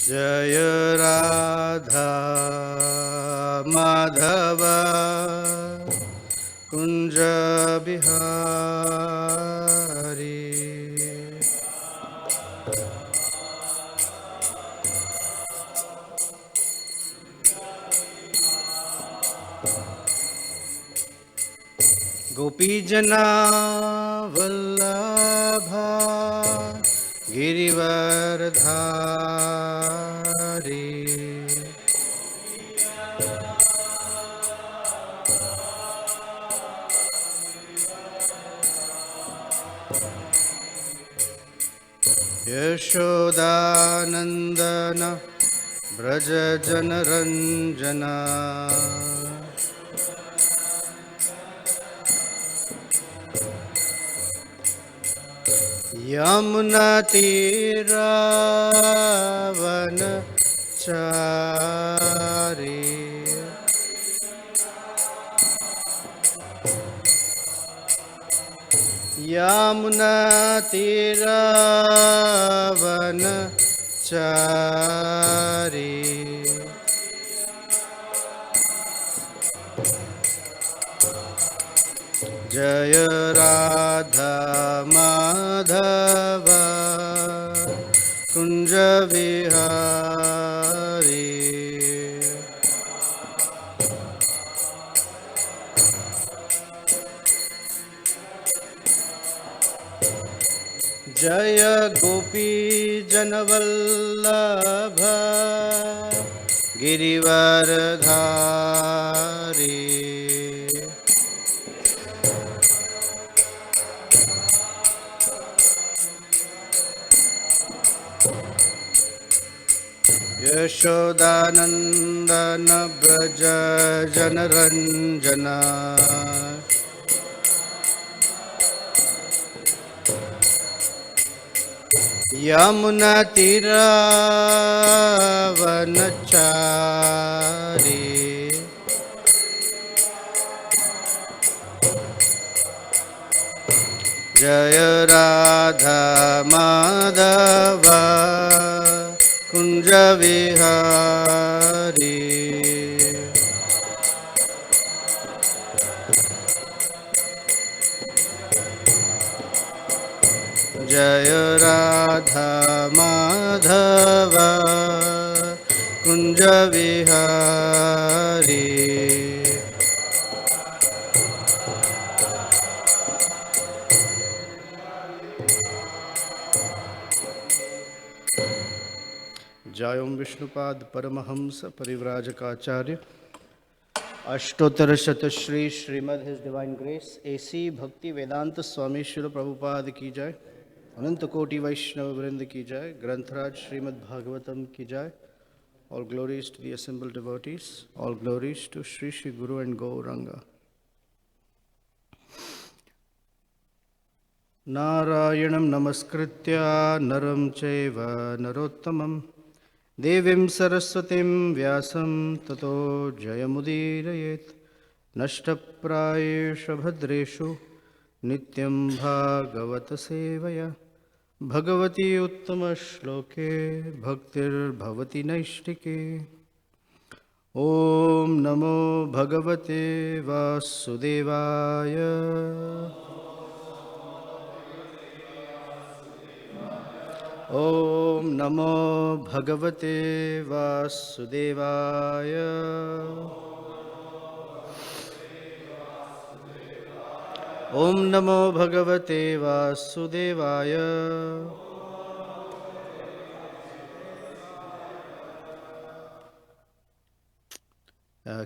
जय राधा माधव कुंज बिहारी। गोपीजना वल्लभा गिरिवरधारी। यशोदानंदन व्रज जनरंजना। यमुना तीरावनचारी। यमुना तीरावनचारी। जय राधा माधव कुंज बिहारी। जय गोपी जनवल्लभ गिरिवरधारी। यशोदानंदन व्रज जनरंजना। यमुना तीरावनचारी। जय राधा माधव कुंज विहारी। जय राधा माधव कुंज विहारी। जय ओम विष्णुपाद परमहंस परिव्राजकाचार्य अष्टोत्तर शतश्री Srimad his divine grace AC Bhaktivedanta स्वामी श्री प्रभुपाद की जय। अनंत कोटि वैष्णव वृंद की जय। ग्रंथराज श्रीमद् भागवतम की जय। All glories to the assembled devotees. All glories to Sri Sri Guru and Gauranga. Narayanam namaskritya naram chaiva narottamam devim saraswatim vyasam tato jayamudirayet. Nashtaprayesha bhadreshu nityam bhagavata sevaya Bhagwati उत्तम श्लोके भक्तिर्भवति नैष्टिके। ओम नमो भगवते वासुदेवाय। ओम नमो भगवते वासुदेवाय। ओम नमो भगवते वासुदेवाय।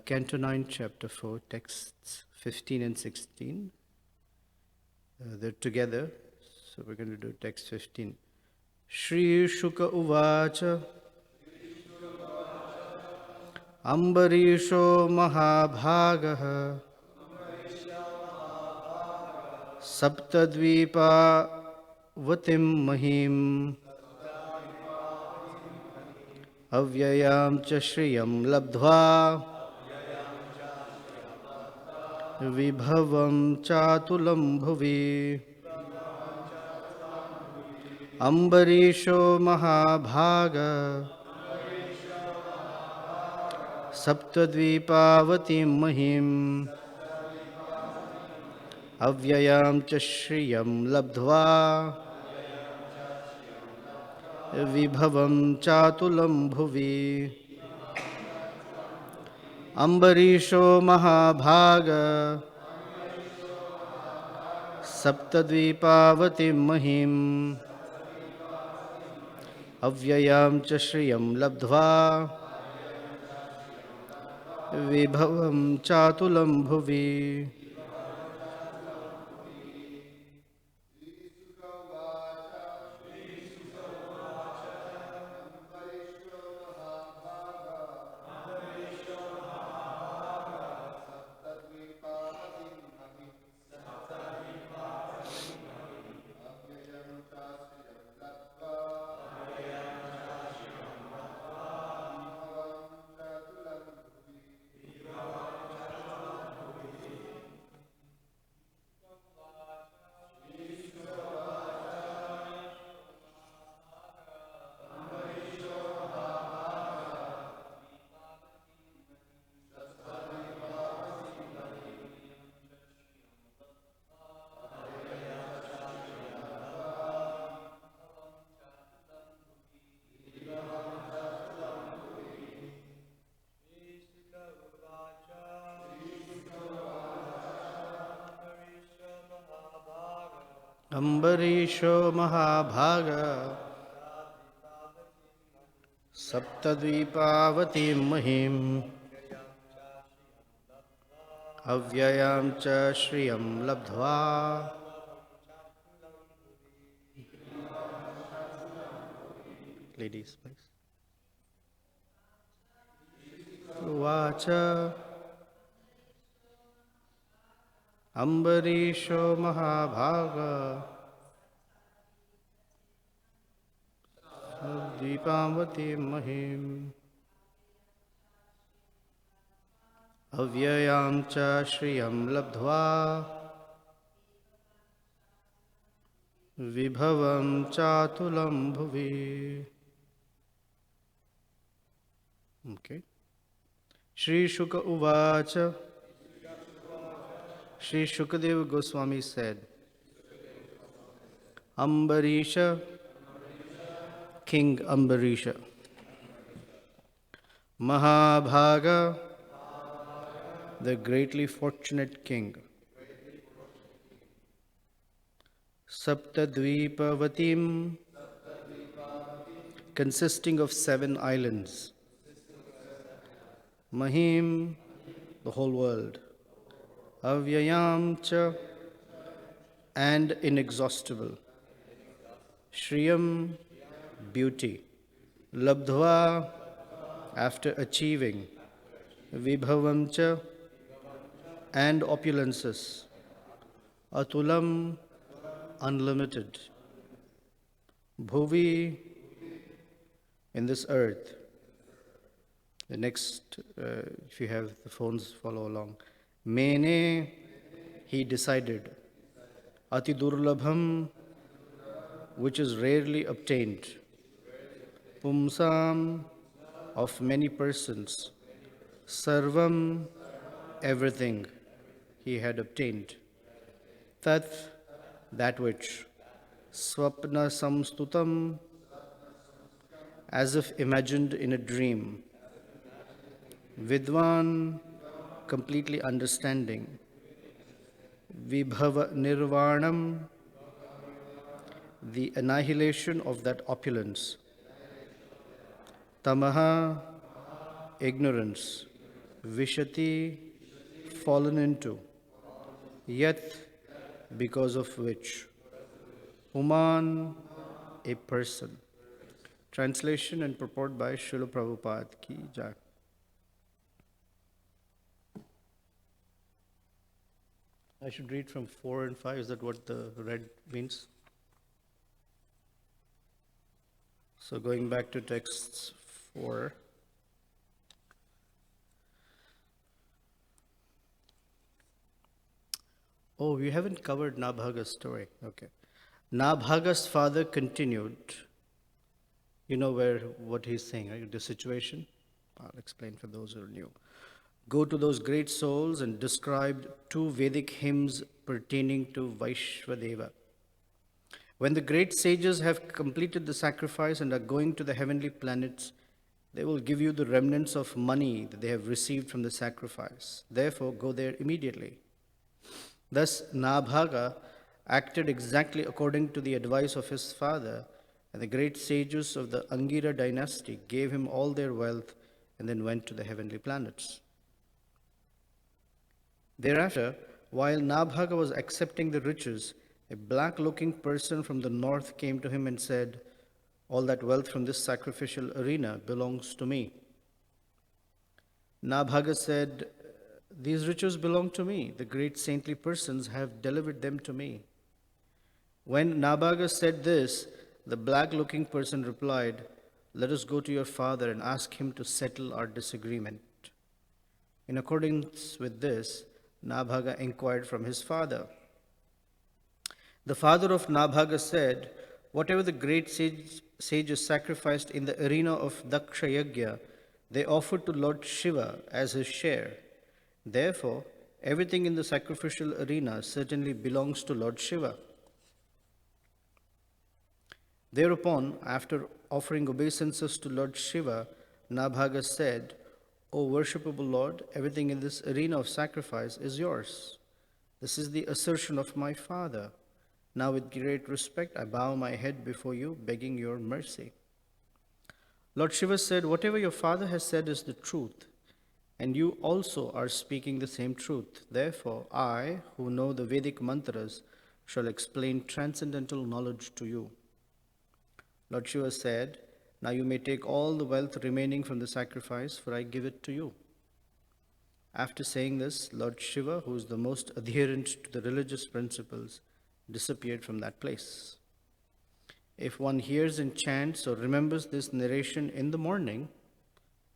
Canto 9, Chapter 4, texts 15 and 16. They're together, so we're going to do text 15. Shri Shuka Uvacha Ambarisho Mahabhagaha Saptadvipa Vatim Mahim Avyayam cha Shriyam Labdhva Vibhavam Chatulam Bhuvi Ambarisho Mahabhaga सप्तद्वीपावतीं महीं अव्ययां च श्रियं लब्ध्वा विभवं चातुलं भुवि अम्बरीशो महाभाग सप्तद्वीपावतीं महीं अव्ययां च श्रियं लब्ध्वा विभवं चातुलं भुवि अम्बरीशो महाभाग सप्तद्वीपावतीं महीं अव्ययां च श्रियं लब्ध्वा Ladies, please. उवाच अम्बरीशो महाभाग दीपावतीं महीं अव्ययां च श्रियं लब्ध्वा विभवं चातुलं भुवि. Okay. Shri Shuka Uvacha. Shri Shukadeva Goswami said, Ambarisha, King Ambarisha, Mahabhaga, the greatly fortunate king, Saptadvipavatim, consisting of 7 islands, Mahim, the whole world, Avyayam cha, and inexhaustible, Shriyam, beauty, Labdhva, after achieving, Vibhavam cha, and opulences, Atulam, unlimited, Bhuvi, in this earth. The next, if you have the phones, follow along. Mene, he decided. Ati durlabham, which is rarely obtained. Pumsam, of many persons. Sarvam, everything he had obtained. Tat, that which. Swapna samstutam, as if imagined in a dream. Vidwan, completely understanding. Vibhava nirvanam, the annihilation of that opulence. Tamaha, ignorance. Vishati, fallen into. Yat, because of which. Human, a person. Translation and purport by Srila Prabhupada ki jai. I should read from 4 and 5. Is that what the red means? So going back to texts 4. Oh, we haven't covered Nabhaga's story. Okay. Nabhaga's father continued. You know what he's saying, right? The situation. I'll explain for those who are new. Go to those great souls and describe two Vedic hymns pertaining to Vaishvadeva. When the great sages have completed the sacrifice and are going to the heavenly planets, they will give you the remnants of money that they have received from the sacrifice. Therefore, go there immediately. Thus, Nabhaga acted exactly according to the advice of his father, and the great sages of the Angira dynasty gave him all their wealth and then went to the heavenly planets. Thereafter, while Nabhaga was accepting the riches, a black-looking person from the north came to him and said, "All that wealth from this sacrificial arena belongs to me." Nabhaga said, "These riches belong to me. The great saintly persons have delivered them to me." When Nabhaga said this, the black-looking person replied, "Let us go to your father and ask him to settle our disagreement." In accordance with this, Nabhaga inquired from his father. The father of Nabhaga said, "Whatever the great sages sacrificed in the arena of Daksha Yajna, they offered to Lord Shiva as his share. Therefore, everything in the sacrificial arena certainly belongs to Lord Shiva." Thereupon, after offering obeisances to Lord Shiva, Nabhaga said, "O worshipable Lord, everything in this arena of sacrifice is yours. This is the assertion of my father. Now with great respect, I bow my head before you, begging your mercy." Lord Shiva said, "Whatever your father has said is the truth, and you also are speaking the same truth. Therefore, I, who know the Vedic mantras, shall explain transcendental knowledge to you." Lord Shiva said, "Now you may take all the wealth remaining from the sacrifice, for I give it to you." After saying this, Lord Shiva, who is the most adherent to the religious principles, disappeared from that place. If one hears and chants or remembers this narration in the morning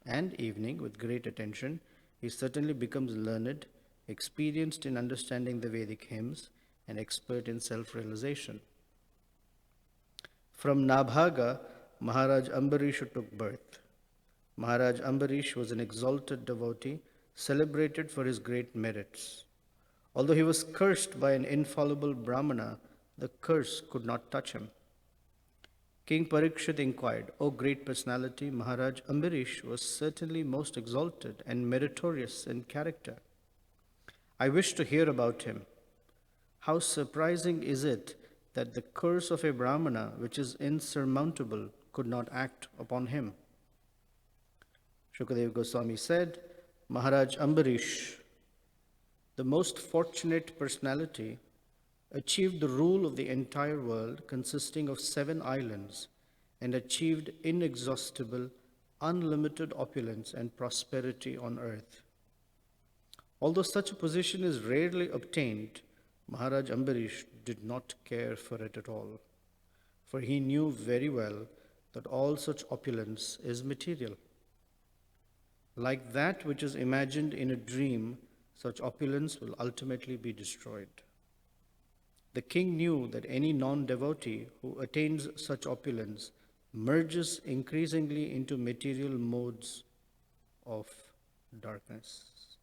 and evening with great attention, he certainly becomes learned, experienced in understanding the Vedic hymns, and expert in self-realization. From Nabhaga, Maharaj Ambarisa took birth. Maharaj Ambarish was an exalted devotee, celebrated for his great merits. Although he was cursed by an infallible Brahmana, the curse could not touch him. King Parikshit inquired, "O great personality, Maharaj Ambarish was certainly most exalted and meritorious in character. I wish to hear about him. How surprising is it that the curse of a Brahmana, which is insurmountable, could not act upon him?" Shukadeva Goswami said, Maharaj Ambarish, the most fortunate personality, achieved the rule of the entire world consisting of 7 islands and achieved inexhaustible, unlimited opulence and prosperity on earth. Although such a position is rarely obtained, Maharaj Ambarish did not care for it at all, for he knew very well that all such opulence is material. Like that which is imagined in a dream, such opulence will ultimately be destroyed. The king knew that any non-devotee who attains such opulence merges increasingly into material modes of darkness.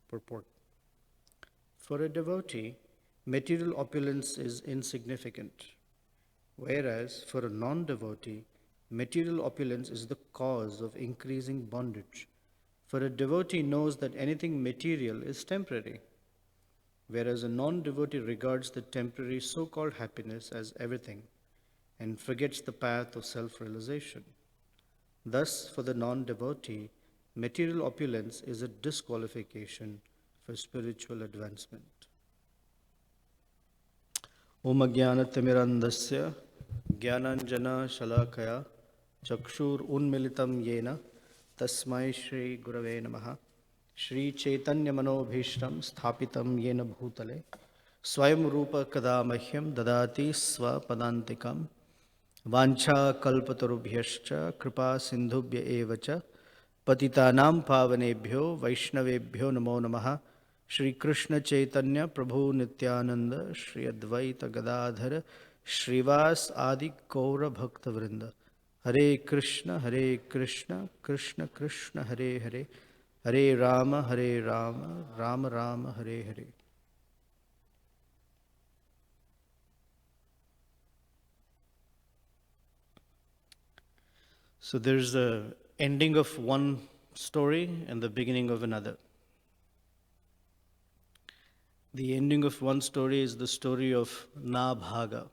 Purport. For a devotee, material opulence is insignificant, whereas for a non-devotee, material opulence is the cause of increasing bondage. For a devotee knows that anything material is temporary, whereas a non-devotee regards the temporary so-called happiness as everything and forgets the path of self-realization. Thus, for the non-devotee, material opulence is a disqualification for spiritual advancement. Om Ajnanatimirandasya Jnananjana Shalakaya Chakshur Unmilitam Yena Tasmai Shri Gurave Namaha Shri Chaitanya Manobhishtam Sthapitam Yena Bhutale Swayam Rupa Kadamahyam Dadati Swapadantikam Vancha Kalpatarubhyascha Kripa Sindhubhya Evacha Patitanam Pavanebhyo Vaishnavebhyo Namo Namaha Shri Krishna Chaitanya Prabhu Nityananda Shri Advaita Gadadhara Shrivas Adi Gaura Bhakta Vrinda Hare Krishna, Krishna Krishna, Hare Hare, Hare Rama, Rama Rama, Hare Hare. So there's the ending of one story and the beginning of another. The ending of one story is the story of Nabhaga.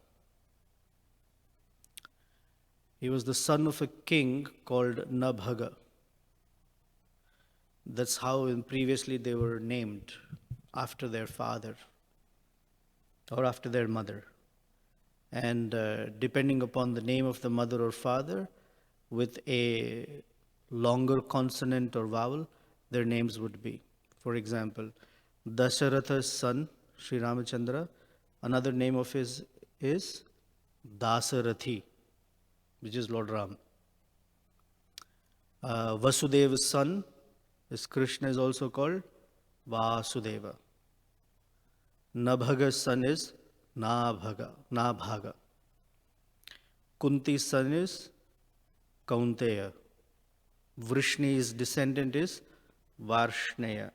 He was the son of a king called Nabhaga. That's how previously they were named, after their father or after their mother. And depending upon the name of the mother or father, with a longer consonant or vowel, their names would be. For example, Dasharatha's son, Sri Ramachandra, another name of his is Dasarathi, which is Lord Ram. Vasudeva's son is Krishna, is also called Vasudeva. Nabhaga's son is Nabhaga. Kunti's son is Kaunteya. Vrishni's descendant is Varshneya.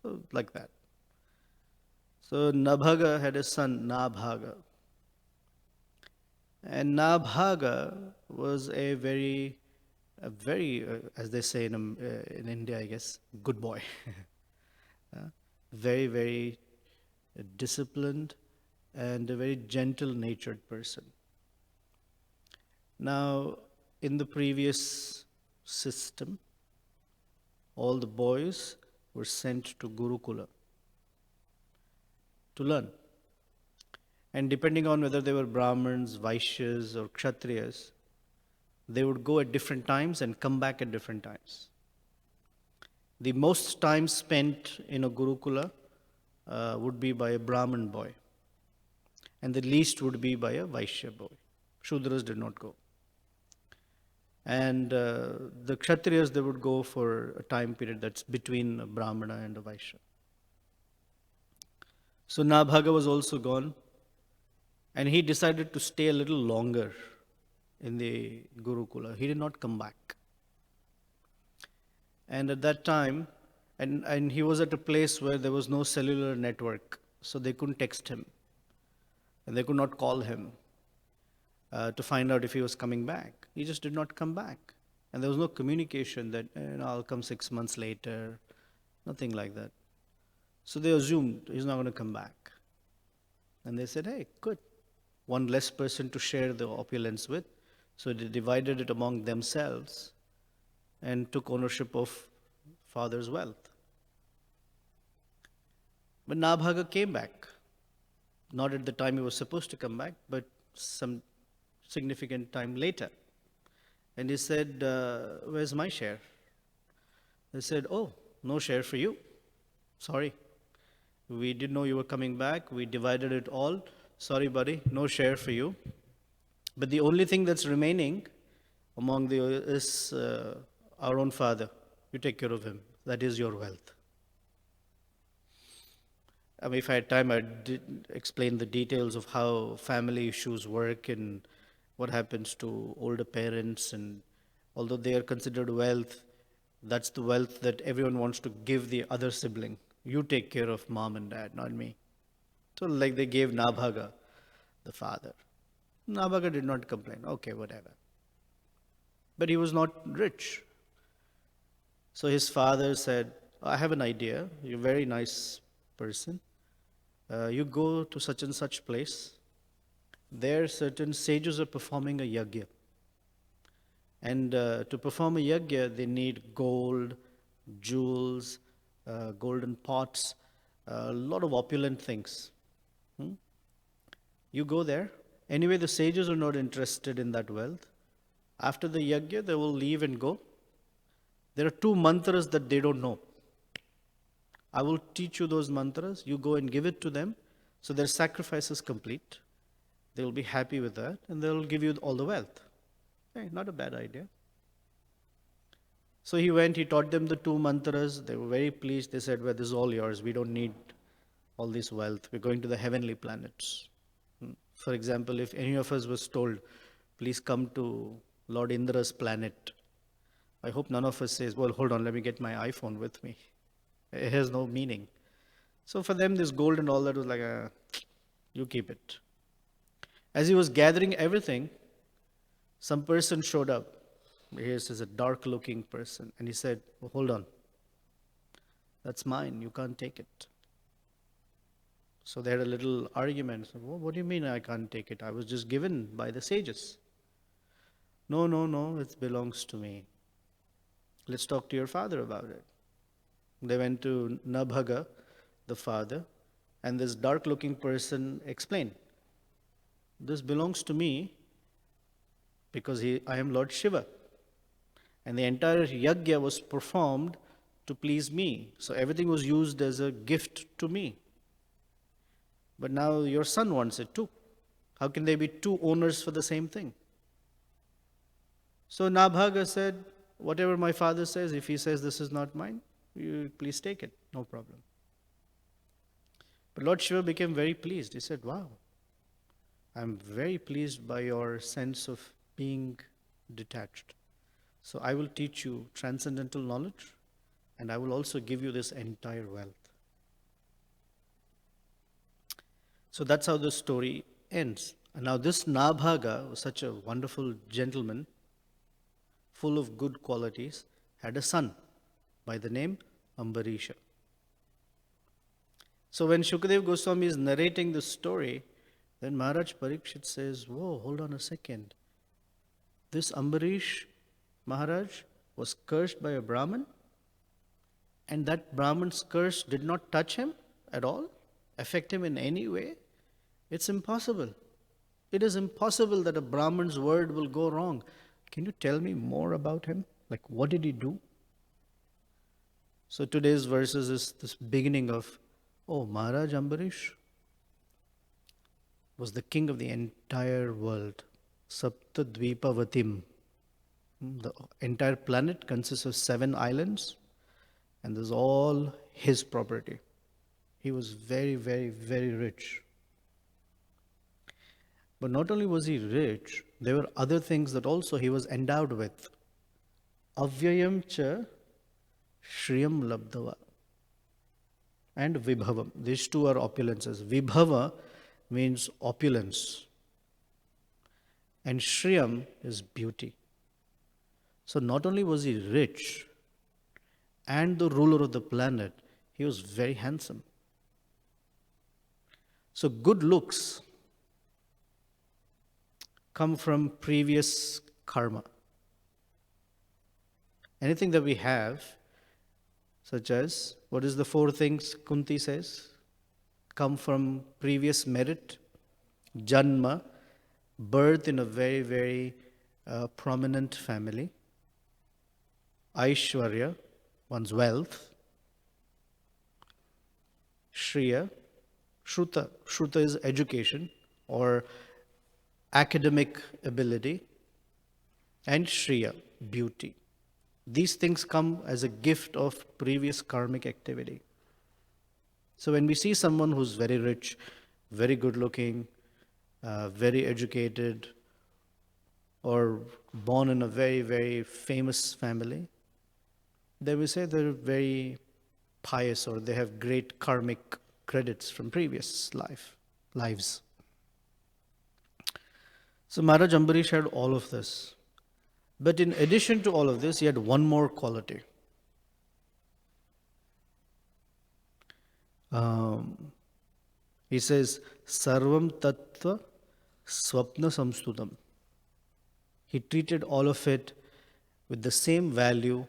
So, like that. So, Nabhaga had a son, Nabhaga. And Nabhaga was a very, as they say in India, I guess, good boy. Very, very disciplined and a very gentle-natured person. Now, in the previous system, all the boys were sent to Gurukula to learn. And depending on whether they were Brahmins, Vaishyas, or Kshatriyas, they would go at different times and come back at different times. The most time spent in a Gurukula would be by a Brahmin boy, and the least would be by a Vaishya boy. Shudras did not go. And the Kshatriyas, they would go for a time period that's between a Brahmana and a Vaishya. So Nabhaga was also gone, and he decided to stay a little longer in the Gurukula. He did not come back. And at that time, and he was at a place where there was no cellular network, so they couldn't text him, and they could not call him to find out if he was coming back. He just did not come back. And there was no communication that, I'll come 6 months later, nothing like that. So they assumed he's not going to come back. And they said, hey, good. One less person to share the opulence with. So they divided it among themselves and took ownership of father's wealth. But Nabhaga came back. Not at the time he was supposed to come back, but some significant time later. And he said, where's my share? They said, oh, no share for you. Sorry. We didn't know you were coming back. We divided it all. Sorry, buddy, no share for you. But the only thing that's remaining among is our own father. You take care of him. That is your wealth. I mean, if I had time, I'd explain the details of how family issues work and what happens to older parents. And although they are considered wealth, that's the wealth that everyone wants to give the other sibling. You take care of mom and dad, not me. So like they gave Nabhaga, the father. Nabhaga did not complain. Okay, whatever. But he was not rich. So his father said, I have an idea. You're a very nice person. You go to such and such place. There certain sages are performing a yajna. And to perform a yajna, they need gold, jewels, golden pots, a lot of opulent things. You go there. Anyway, the sages are not interested in that wealth. After the yajna, they will leave and go. There are 2 mantras that they don't know. I will teach you those mantras. You go and give it to them. So their sacrifice is complete. They will be happy with that, and they will give you all the wealth. Hey, not a bad idea. So he went, he taught them the 2 mantras. They were very pleased. They said, well, this is all yours. We don't need all this wealth. We're going to the heavenly planets. For example, if any of us was told, please come to Lord Indra's planet. I hope none of us says, well, hold on, let me get my iPhone with me. It has no meaning. So for them, this gold and all that was like, you keep it. As he was gathering everything, some person showed up. Here's a dark looking person. And he said, oh, hold on. That's mine. You can't take it. So they had a little argument. So, well, what do you mean I can't take it? I was just given by the sages. No, no, no. It belongs to me. Let's talk to your father about it. They went to Nabhaga, the father, and this dark looking person explained, this belongs to me because I am Lord Shiva. And the entire yajna was performed to please me. So everything was used as a gift to me. But now your son wants it too. How can there be two owners for the same thing? So Nabhaga said, whatever my father says, if he says this is not mine, you please take it, no problem. But Lord Shiva became very pleased. He said, wow, I'm very pleased by your sense of being detached. So I will teach you transcendental knowledge, and I will also give you this entire wealth. So that's how the story ends. And now this Nabhaga was such a wonderful gentleman, full of good qualities, had a son by the name Ambarisa. So when Shukadev Goswami is narrating the story, then Maharaj Parikshit says, whoa, hold on a second. This Ambarish Maharaj was cursed by a Brahmin, and that Brahmin's curse did not touch him at all, affect him in any way. It's impossible. It is impossible that a Brahmin's word will go wrong. Can you tell me more about him? Like, what did he do? So today's verses is this beginning of, oh, Maharaj Ambarish was the king of the entire world. Sapta Dvipavatim. The entire planet consists of 7 islands, and this is all his property. He was very, very, very rich. But not only was he rich, there were other things that also he was endowed with. Avyayam cha Shriyam Labdava and Vibhavam. These two are opulences. Vibhava means opulence, and Shriyam is beauty. So not only was he rich and the ruler of the planet, he was very handsome. So good looks come from previous karma. Anything that we have, such as, what is the 4 things Kunti says? Come from previous merit, janma, birth in a very, very prominent family, Aishwarya, one's wealth, Shriya, Shruta. Shruta is education or academic ability, and Shriya, beauty. These things come as a gift of previous karmic activity. So when we see someone who's very rich, very good looking, very educated, or born in a very, very famous family, then we say they're very pious or they have great karmic credits from previous lives. So Maharaj Ambarish had all of this. But in addition to all of this, he had one more quality. He says, Sarvam Tattva Swapna Samstutam. He treated all of it with the same value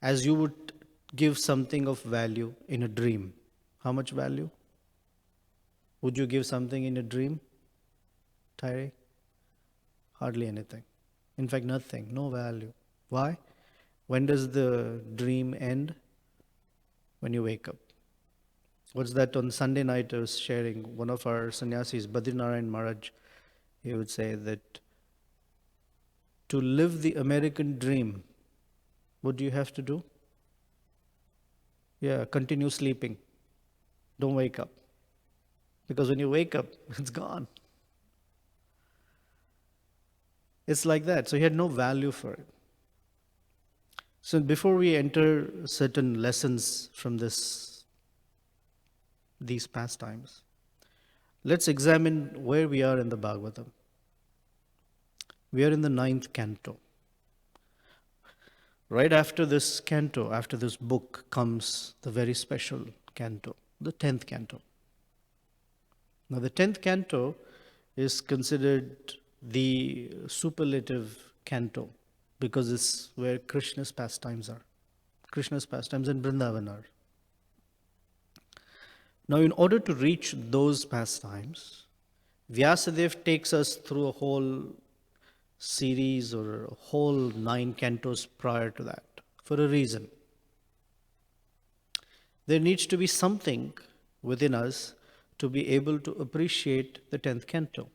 as you would give something of value in a dream. How much value? Would you give something in a dream, Tyree? Hardly anything. In fact, nothing, no value. Why? When does the dream end? When you wake up. What's that on Sunday night I was sharing? One of our sannyasis, Badrinarayan Maharaj, he would say that to live the American dream, what do you have to do? Yeah, continue sleeping. Don't wake up. Because when you wake up, it's gone. It's like that. So he had no value for it. So before we enter certain lessons from these pastimes, let's examine where we are in the Bhagavatam. We are in the 9th canto. Right after this canto, after this book, comes the very special canto, the 10th canto. Now, the 10th canto is considered the superlative canto because it's where Krishna's pastimes are. Krishna's pastimes in Vrindavan are. Now, in order to reach those pastimes, Vyasadeva takes us through a whole series or a whole 9 cantos prior to that for a reason. There needs to be something within us to be able to appreciate the 10th canto.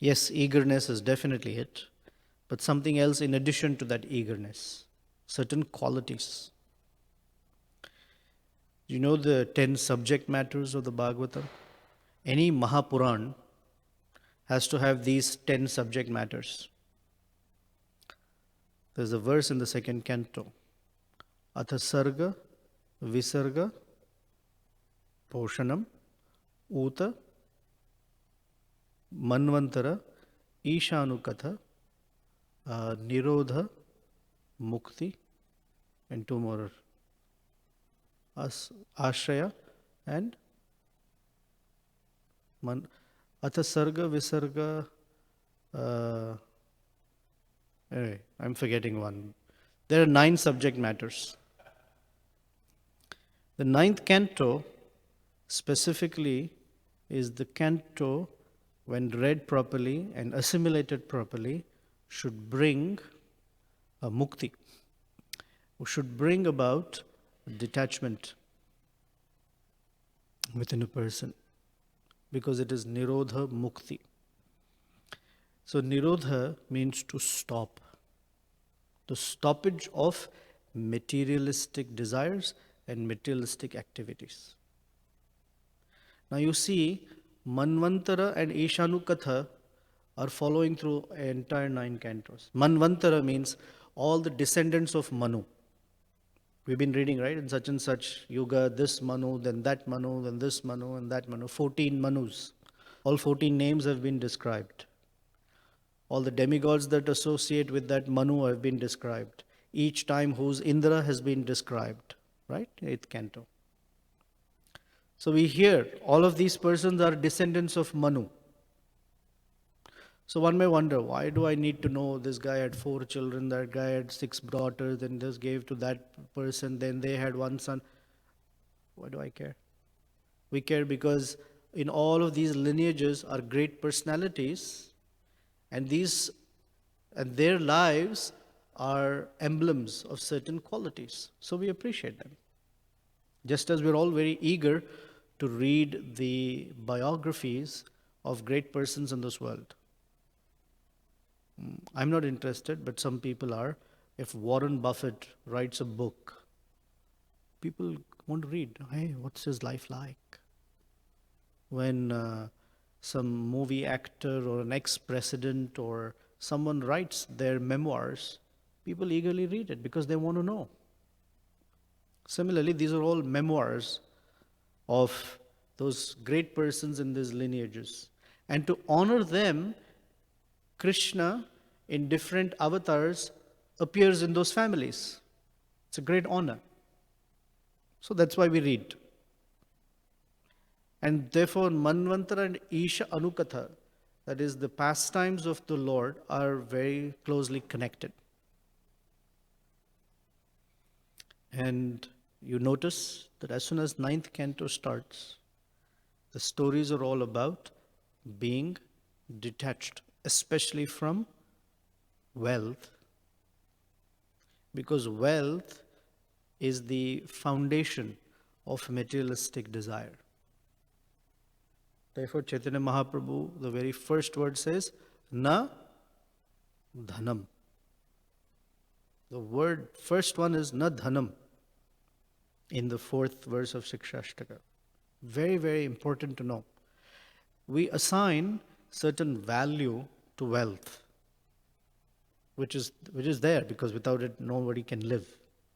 Yes, eagerness is definitely it, but something else in addition to that eagerness, certain qualities. You know the 10 subject matters of the Bhagavatam? Any Mahapuran has to have these 10 subject matters. There's a verse in the 2nd canto. Atha sarga, visarga, poshanam, uta, manvantara, ishanukatha, nirodha, mukti, and 2 more. Ashraya and Atha sarga, visarga, anyway, I'm forgetting one. There are 9 subject matters. The 9th canto specifically is the canto, when read properly and assimilated properly, should bring a mukti, should bring about detachment within a person, because it is nirodha mukti. So nirodha means to stop, the stoppage of materialistic desires and materialistic activities. Now you see, Manvantara and Ishanukatha are following through entire 9 cantos. Manvantara means all the descendants of Manu. We've been reading, right? In such and such yuga, this Manu, then that Manu, then this Manu, and that Manu. 14 Manus. All 14 names have been described. All the demigods that associate with that Manu have been described. Each time whose Indra has been described, right? 8th canto. So we hear all of these persons are descendants of Manu. So one may wonder, why do I need to know this guy had 4 children, that guy had 6 daughters, then this gave to that person, then they had 1 son. Why do I care? We care because in all of these lineages are great personalities, and their lives are emblems of certain qualities. So we appreciate them. Just as we're all very eager to read the biographies of great persons in this world. I'm not interested, but some people are. If Warren Buffett writes a book, people want to read. Hey, what's his life like? When some movie actor or an ex-president or someone writes their memoirs, people eagerly read it because they want to know. Similarly, these are all memoirs of those great persons in these lineages. And to honor them, Krishna in different avatars appears in those families. It's a great honor. So that's why we read. And therefore, Manvantara and Isha Anukatha, that is the pastimes of the Lord, are very closely connected. And you notice that as soon as 9th canto starts, the stories are all about being detached, especially from wealth, because wealth is the foundation of materialistic desire. Therefore, Chaitanya Mahaprabhu, the very first word says, Na dhanam. The word, first one is Na dhanam in the 4th verse of Shikshashtaka. Very, very important to know. We assign certain value to wealth. which is there, because without it nobody can live.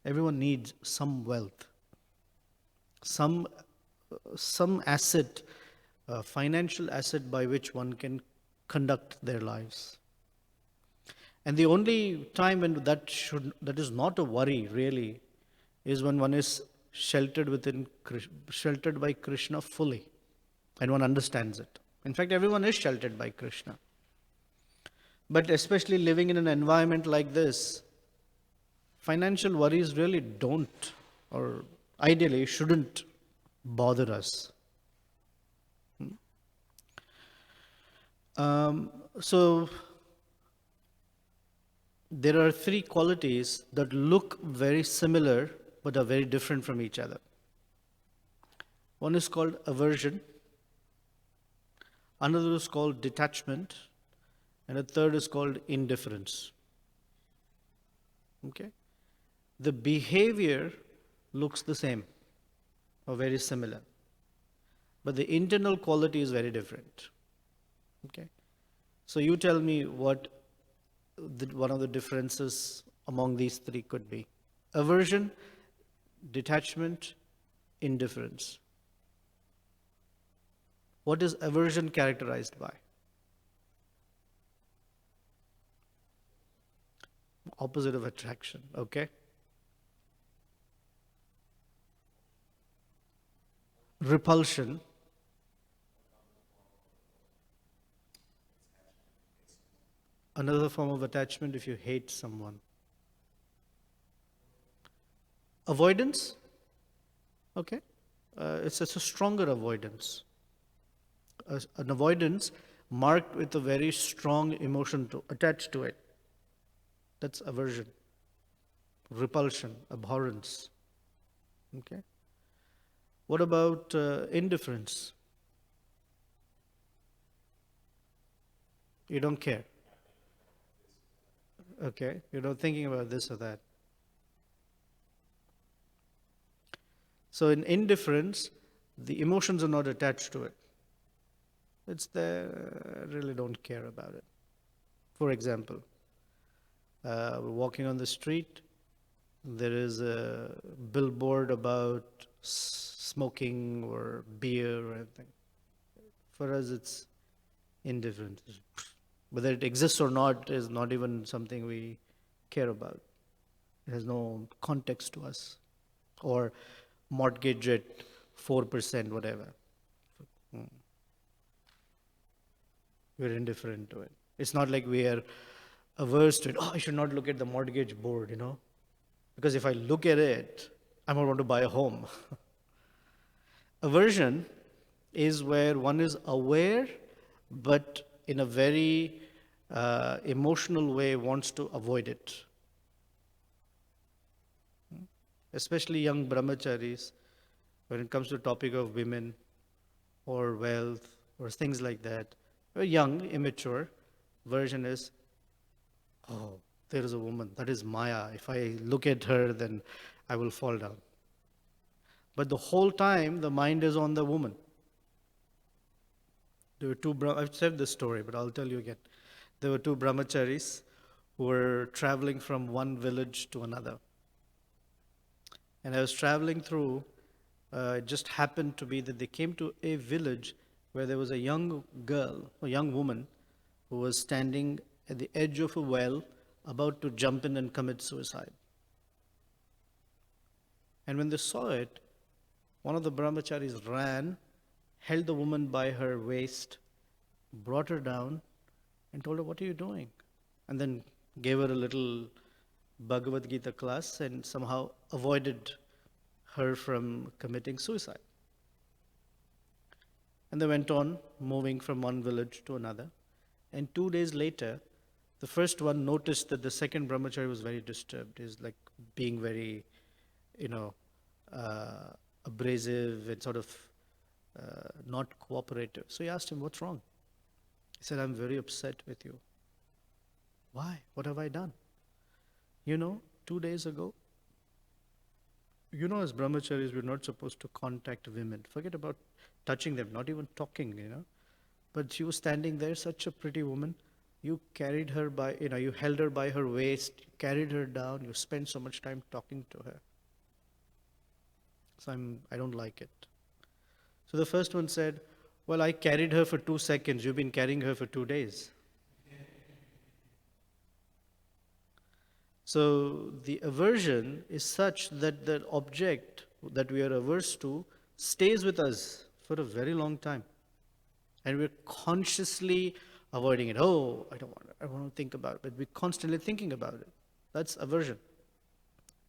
Everyone needs some wealth, some some asset, financial asset by which one can conduct their lives. And the only time when that is not a worry really is when one is sheltered by Krishna fully, and one understands it. In fact, everyone is sheltered by Krishna. But especially living in an environment like this, financial worries really don't, or ideally shouldn't, bother us. So there are three qualities that look very similar but are very different from each other. One is called aversion, another is called detachment, and a third is called indifference. Okay? The behavior looks the same or very similar, but the internal quality is very different. Okay? So you tell me what one of the differences among these three could be. Aversion, detachment, indifference. What is aversion characterized by? Opposite of attraction, okay? Repulsion. Another form of attachment if you hate someone. Avoidance, okay? It's a stronger avoidance. An avoidance marked with a very strong emotion attached to it. That's aversion. Repulsion, abhorrence. Okay? What about indifference? You don't care. Okay? You're not thinking about this or that. So in indifference, the emotions are not attached to it. It's there, really don't care about it. For example, we're walking on the street, there is a billboard about smoking or beer or anything. For us, it's indifferent. Whether it exists or not is not even something we care about. It has no context to us. Or mortgage at 4%, whatever. We're indifferent to it. It's not like we are averse to it. Oh, I should not look at the mortgage board, because if I look at it, I might want to buy a home. Aversion is where one is aware, but in a very emotional way wants to avoid it. Especially young brahmacharis, when it comes to the topic of women or wealth or things like that. A young, immature version is, oh, there is a woman, that is Maya. If I look at her, then I will fall down. But the whole time, the mind is on the woman. There were I've said this story, but I'll tell you again. There were two brahmacharis who were traveling from one village to another. And I was traveling through, it just happened to be that they came to a village where there was a young girl, a young woman, who was standing at the edge of a well, about to jump in and commit suicide. And when they saw it, one of the brahmacharis ran, held the woman by her waist, brought her down, and told her, "What are you doing?" And then gave her a little Bhagavad Gita class and somehow avoided her from committing suicide. And they went on, moving from one village to another. And 2 days later, the first one noticed that the second brahmachari was very disturbed. He's like being very, abrasive and sort of not cooperative. So he asked him, "What's wrong?" He said, "I'm very upset with you." "Why? What have I done?" 2 days ago, as brahmacharis, we're not supposed to contact women. Forget about touching them, not even talking, But she was standing there, such a pretty woman. You carried her by, you held her by her waist, you carried her down, you spent so much time talking to her. So I don't like it. So the first one said, well, I carried her for 2 seconds. You've been carrying her for 2 days. So the aversion is such that the object that we are averse to stays with us for a very long time. And we're consciously avoiding it. Oh, I don't want to think about it. But we're constantly thinking about it. That's aversion.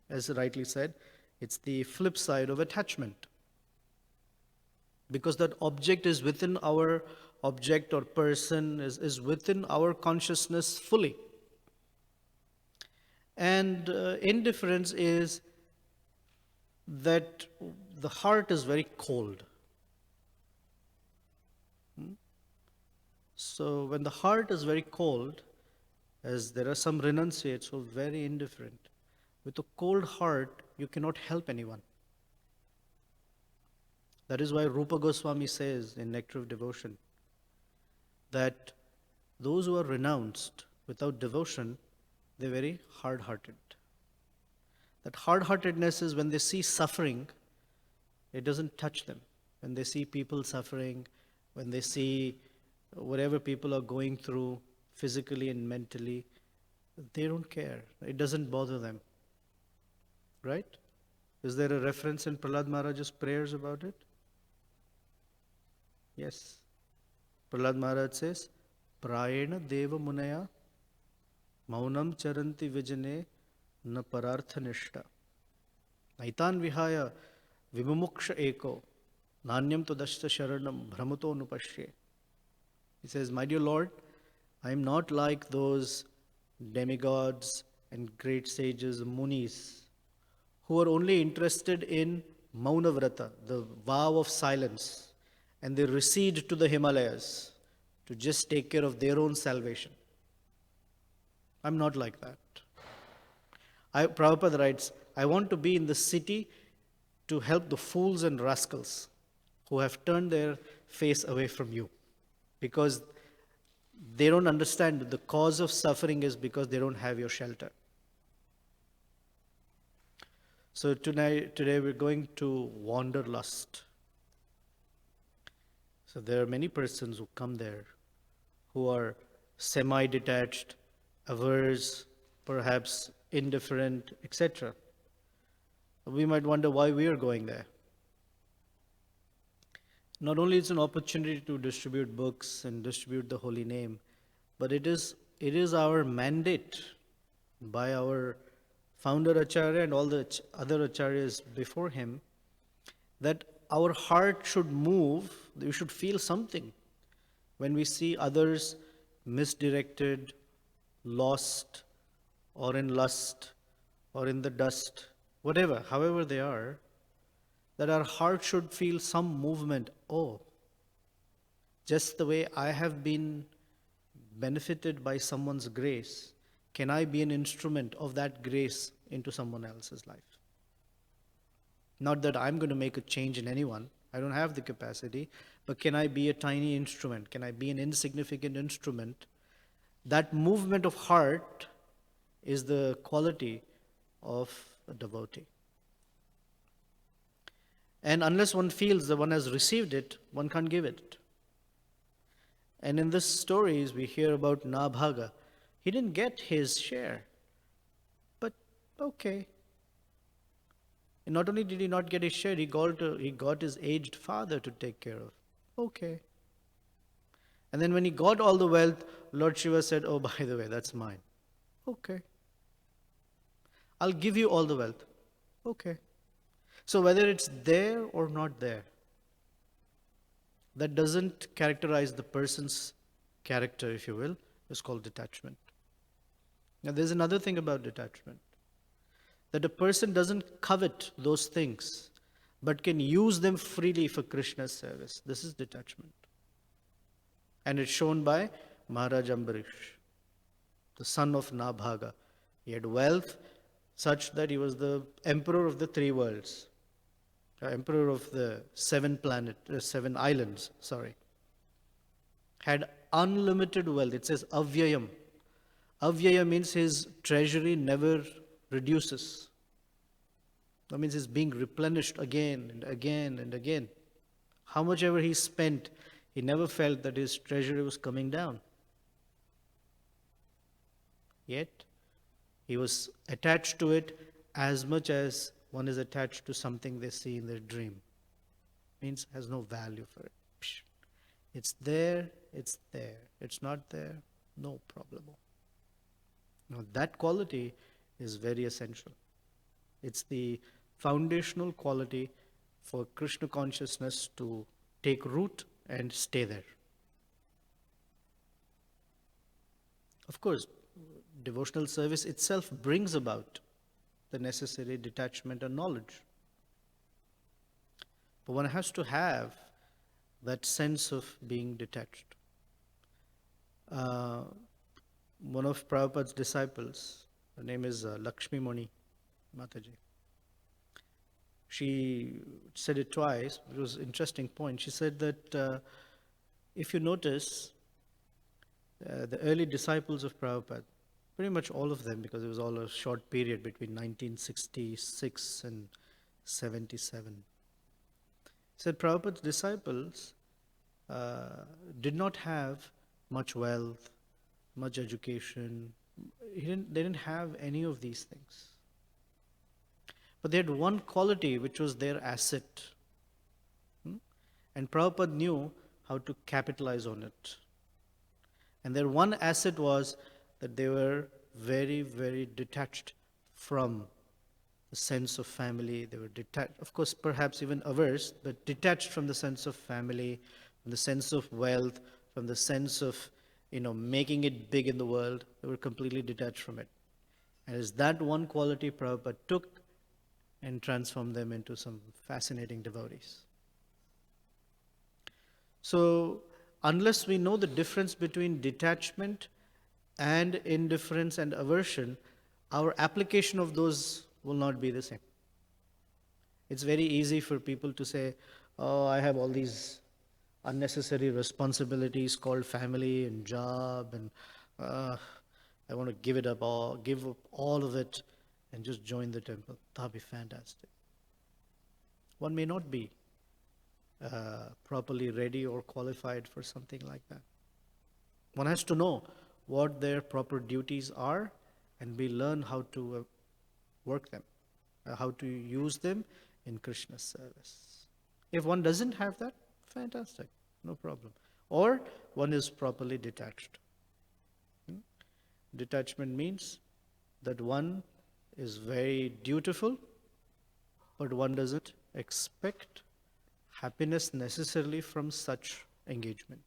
As rightly said, it's the flip side of attachment. Because that object is within our object or person is within our consciousness fully. And indifference is that the heart is very cold. So when the heart is very cold, as there are some renunciates who are very indifferent, with a cold heart, you cannot help anyone. That is why Rupa Goswami says in Nectar of Devotion that those who are renounced without devotion, they're very hard-hearted. That hard-heartedness is when they see suffering, it doesn't touch them. When they see people suffering, when they see whatever people are going through physically and mentally, they don't care. It doesn't bother them. Right? Is there a reference in Prahlad Maharaja's prayers about it? Yes. Prahlad Maharaj says, Prayena Deva Munaya Maunam Charanti Vijane Na Parartha Nishta Naitan Vihaya Vimumuksha Eko Nanyam Tudashta Sharanam Brahmato Nupashye. He says, my dear Lord, I am not like those demigods and great sages, Munis, who are only interested in Maunavrata, the vow of silence, and they recede to the Himalayas to just take care of their own salvation. I'm not like that. Prabhupada writes, I want to be in the city to help the fools and rascals who have turned their face away from you. Because they don't understand that the cause of suffering is because they don't have your shelter. So today we're going to wanderlust. So there are many persons who come there who are semi-detached, averse, perhaps indifferent, etc. We might wonder why we are going there. Not only is it an opportunity to distribute books and distribute the holy name, but it is our mandate by our founder Acharya and all the other Acharyas before him that our heart should move, we should feel something when we see others misdirected, lost, or in lust, or in the dust, whatever, however they are, that our heart should feel some movement. Oh, just the way I have been benefited by someone's grace, can I be an instrument of that grace into someone else's life? Not that I'm going to make a change in anyone. I don't have the capacity. But can I be a tiny instrument? Can I be an insignificant instrument? That movement of heart is the quality of a devotee. And unless one feels that one has received it, one can't give it. And in this stories, we hear about Nabhaga. He didn't get his share. But okay. And not only did he not get his share, he got his aged father to take care of. Okay. And then when he got all the wealth, Lord Shiva said, oh, by the way, that's mine. Okay. I'll give you all the wealth. Okay. So whether it's there or not there, that doesn't characterize the person's character, if you will. It's called detachment. Now there's another thing about detachment. That a person doesn't covet those things, but can use them freely for Krishna's service. This is detachment. And it's shown by Maharaja Ambarisa, the son of Nabhaga. He had wealth such that he was the emperor of the 3 worlds. Emperor of the 7 islands, had unlimited wealth. It says avyayam. Avyaya means his treasury never reduces. That means it's being replenished again and again and again. How much ever he spent, he never felt that his treasury was coming down. Yet, he was attached to it as much as one is attached to something they see in their dream. Means has no value for it. It's there, it's there. It's not there, no problem. Now that quality is very essential. It's the foundational quality for Krishna consciousness to take root and stay there. Of course, devotional service itself brings about the necessary detachment and knowledge. But one has to have that sense of being detached. One of Prabhupada's disciples, her name is Lakshmi Muni Mataji. She said it twice. It was an interesting point. She said that if you notice, the early disciples of Prabhupada, pretty much all of them, because it was all a short period between 1966 and 77. Said Prabhupada's disciples did not have much wealth, much education. They didn't have any of these things. But they had one quality which was their asset. And Prabhupada knew how to capitalize on it. And their one asset was that they were very, very detached from the sense of family. They were detached, of course, perhaps even averse, but detached from the sense of family, from the sense of wealth, from the sense of, making it big in the world. They were completely detached from it. And it's that one quality Prabhupada took and transformed them into some fascinating devotees. So, unless we know the difference between detachment and indifference and aversion, our application of those will not be the same. It's very easy for people to say, oh, I have all these unnecessary responsibilities called family and job, and I want to give up all of it and just join the temple. That'd be fantastic. One may not be properly ready or qualified for something like that. One has to know what their proper duties are, and we learn how to work them, how to use them in Krishna's service. If one doesn't have that, fantastic, no problem. Or one is properly detached. Detachment means that one is very dutiful, but one doesn't expect happiness necessarily from such engagement.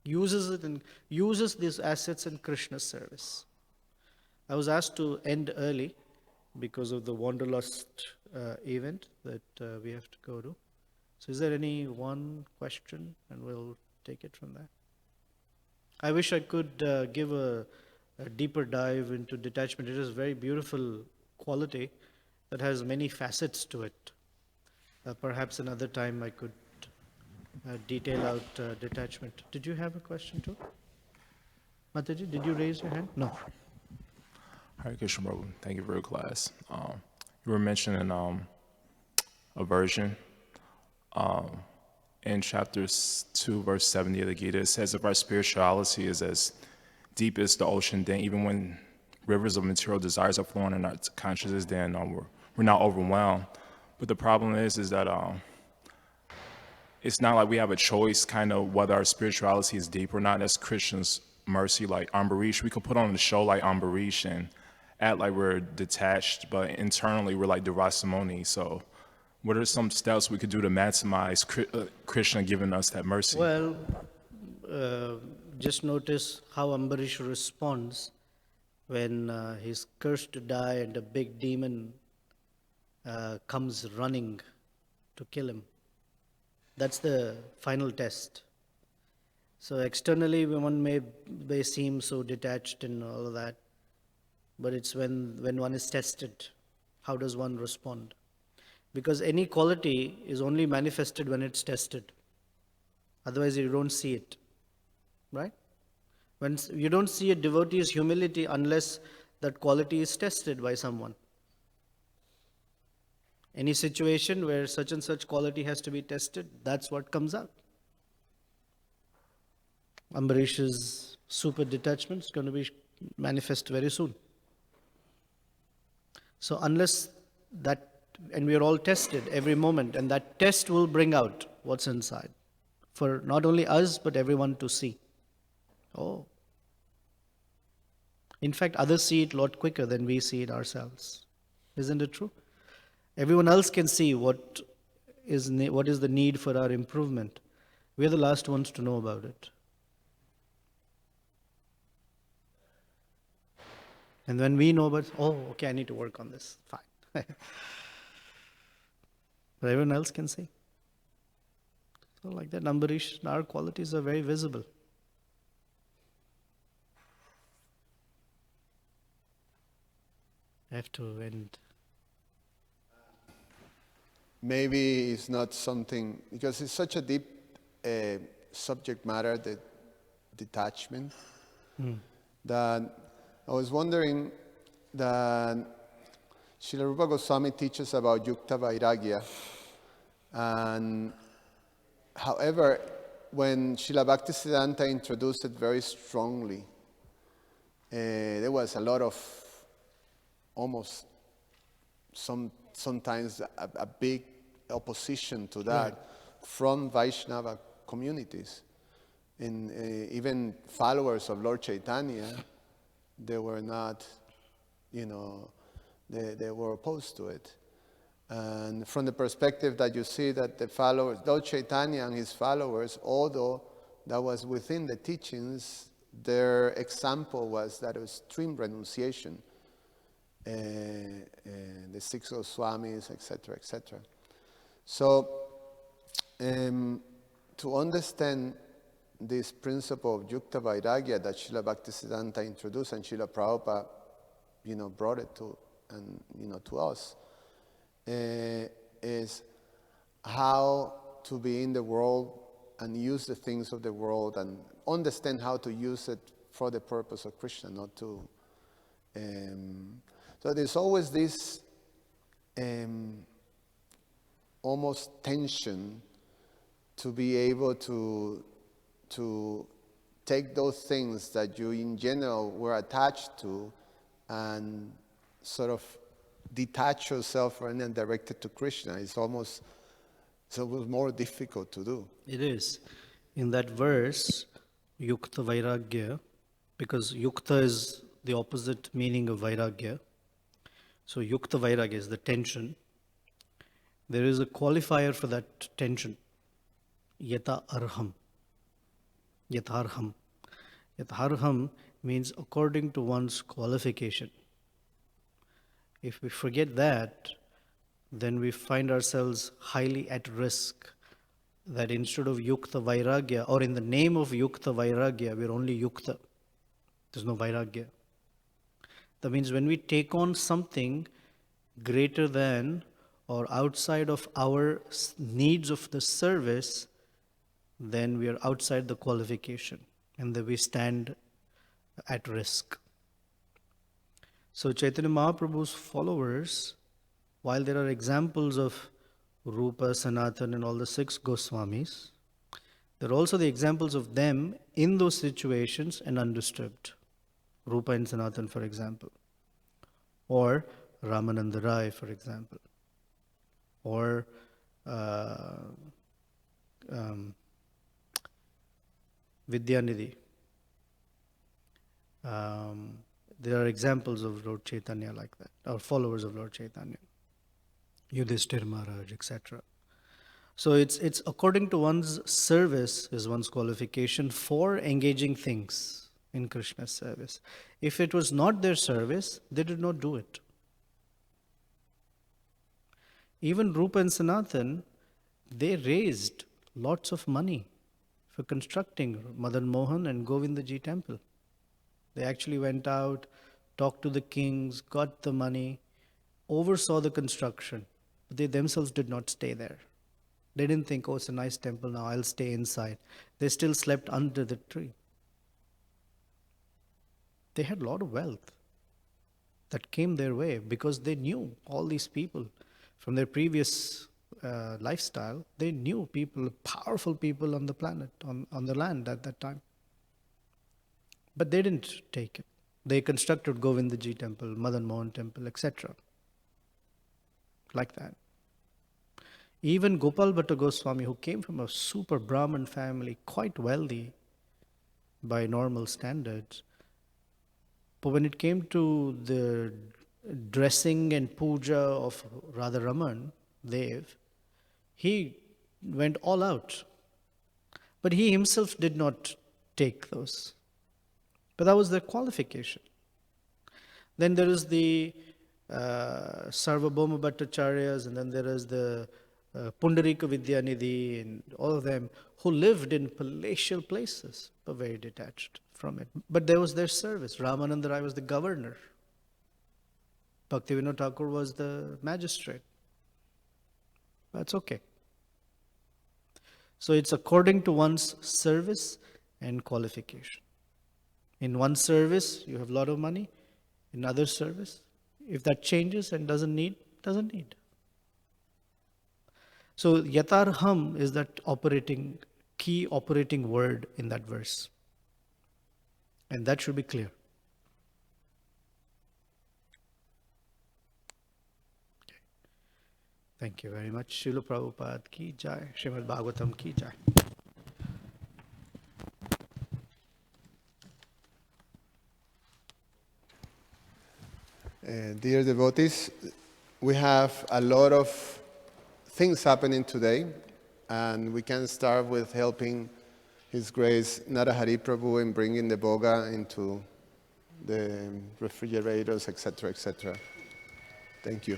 Uses these assets in Krishna's service. I was asked to end early because of the Wanderlust event that we have to go to. So is there any one question? And we'll take it from there. I wish I could give a deeper dive into detachment. It is a very beautiful quality that has many facets to it. Perhaps another time I could detail out detachment. Did you have a question too? Mataji, did you raise your hand? No. Hare Krishna, Prabhu. Thank you for your class. You were mentioning aversion. In chapter 2, verse 70 of the Gita, it says, if our spirituality is as deep as the ocean, then even when rivers of material desires are flowing in our consciousness, then we're not overwhelmed. But the problem is that it's not like we have a choice kind of whether our spirituality is deep or not. That's Krishna's mercy. Like Ambarish, we could put on a show like Ambarish and act like we're detached, but internally we're like Durvasa Muni. So what are some steps we could do to maximize Krishna giving us that mercy? Well, just notice how Ambarish responds when he's cursed to die and a big demon comes running to kill him. That's the final test. So externally, one may seem so detached and all of that, but it's when one is tested, how does one respond? Because any quality is only manifested when it's tested. Otherwise, you don't see it. right? You don't see a devotee's humility unless that quality is tested by someone. Any situation where such and such quality has to be tested, that's what comes out. Ambarish's super detachment is going to be manifest very soon. So unless that, and we are all tested every moment, and that test will bring out what's inside for not only us but everyone to see. Oh. In fact, others see it a lot quicker than we see it ourselves. Isn't it true? Everyone else can see what is the need for our improvement. We're the last ones to know about it. And when we know about, oh, okay, I need to work on this. Fine. But everyone else can see. So like that, Ambarish, our qualities are very visible. I have to end. Maybe it's not something, because it's such a deep subject matter, the detachment, that I was wondering that Srila Rupa Goswami teaches about Yukta Vairagya. And however, when Srila Bhaktisiddhanta introduced it very strongly, there was a lot of almost sometimes a big opposition to that from Vaishnava communities. In even followers of Lord Chaitanya, they were not, they were opposed to it. And from the perspective that you see that the followers, Lord Chaitanya and his followers, although that was within the teachings, their example was that of extreme renunciation. The six Goswamis, etc., etc. So, to understand this principle of Yukta Vairagya that Srila Bhaktisiddhanta introduced and Srila Prabhupada, brought it to, and to us, is how to be in the world and use the things of the world and understand how to use it for the purpose of Krishna, not to. So there's always this almost tension to be able to take those things that you in general were attached to and sort of detach yourself and then direct it to Krishna. It's almost more difficult to do. It is. In that verse, Yukta Vairagya, because Yukta is the opposite meaning of Vairagya. So Yukta Vairagya is the tension. There is a qualifier for that tension. Yata Arham. Yatarham. Yatarham means according to one's qualification. If we forget that, then we find ourselves highly at risk that instead of Yukta Vairagya, or in the name of Yukta Vairagya, we're only Yukta. There's no Vairagya. That means when we take on something greater than or outside of our needs of the service, then we are outside the qualification and then we stand at risk. So Chaitanya Mahaprabhu's followers, while there are examples of Rupa, Sanatan and all the six Goswamis, there are also the examples of them in those situations and undisturbed. Rupa and Sanatan, for example. Or Ramananda Rai, for example. Or Vidyanidhi. There are examples of Lord Chaitanya like that, or followers of Lord Chaitanya. Yudhishthira Maharaj, etc. So it's according to one's service is one's qualification for engaging things in Krishna's service. If it was not their service, they did not do it. Even Rupa and Sanatan, they raised lots of money for constructing Madan Mohan and Govindaji temple. They actually went out, talked to the kings, got the money, oversaw the construction, but they themselves did not stay there. They didn't think, oh, it's a nice temple now, I'll stay inside. They still slept under the tree. They had a lot of wealth that came their way because they knew all these people from their previous lifestyle. They knew people, powerful people on the planet, on the land at that time. But they didn't take it. They constructed Govindaji temple, Madan Mohan temple, etc. Like that. Even Gopal Bhatta Goswami, who came from a super Brahmin family, quite wealthy by normal standards, but when it came to the dressing and puja of Radharaman, Dev, he went all out. But he himself did not take those. But that was their qualification. Then there is the Sarvabhauma Bhattacharyas, and then there is the Pundarika Vidyanidhi, and all of them who lived in palatial places, but very detached from it. But there was their service. Ramananda Rai was the governor. Bhaktivinoda Thakur was the magistrate. That's okay. So it's according to one's service and qualification. In one service, you have a lot of money. In other service, if that changes and doesn't need. So yatarham is that key operating word in that verse. And that should be clear. Okay. Thank you very much. Srila Prabhupada ki jai. Srimad Bhagavatam ki jai. Dear devotees, we have a lot of things happening today, and we can start with helping His Grace Narahari Prabhu in bringing the boga into the refrigerators, etc., etc. Thank you.